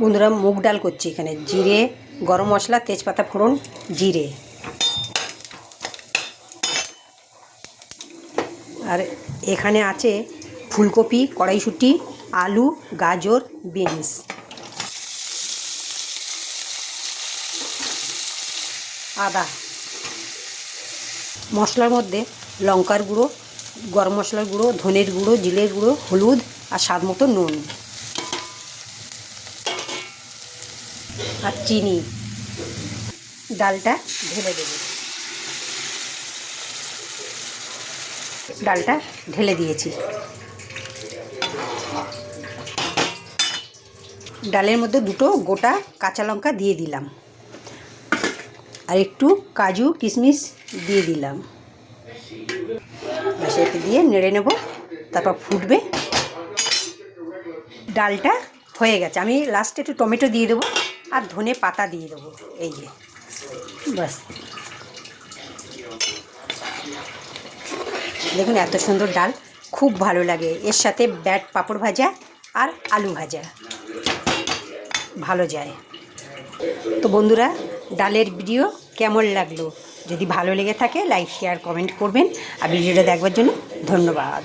বন্ধুরা মুগ ডাল করছি এখানে জিরে গরম মশলা তেজপাতা ফোড়ন জিরে আর এখানে আছে ফুলকপি কড়াইশুঁটি আলু গাজর বিনস আদা মশলার মধ্যে লঙ্কার গুঁড়ো গরম মশলার গুঁড়ো ধনের গুঁড়ো জিরের গুঁড়ো হলুদ আর স্বাদ মতো নুন আর চিনি ডালটা ঢেলে দেব ডালটা ঢেলে দিয়েছি ডালের মধ্যে দুটো গোটা কাঁচা লঙ্কা দিয়ে দিলাম আর একটু কাজু কিশমিশ দিয়ে দিলাম সেটা দিয়ে নেড়ে নেব তারপর ফুটবে ডালটা হয়ে গেছে আমি লাস্টে একটু টমেটো দিয়ে দেবো আর ধনে পাতা দিয়ে দেবো এই যে বাস দেখুন এত সুন্দর ডাল খুব ভালো লাগে এর সাথে ব্যাট পাঁপড় ভাজা আর আলু ভাজা ভালো যায় তো বন্ধুরা ডালের ভিডিও কেমন লাগলো যদি ভালো লেগে থাকে লাইক শেয়ার কমেন্ট করবেন আর ভিডিওটা দেখবার জন্য ধন্যবাদ।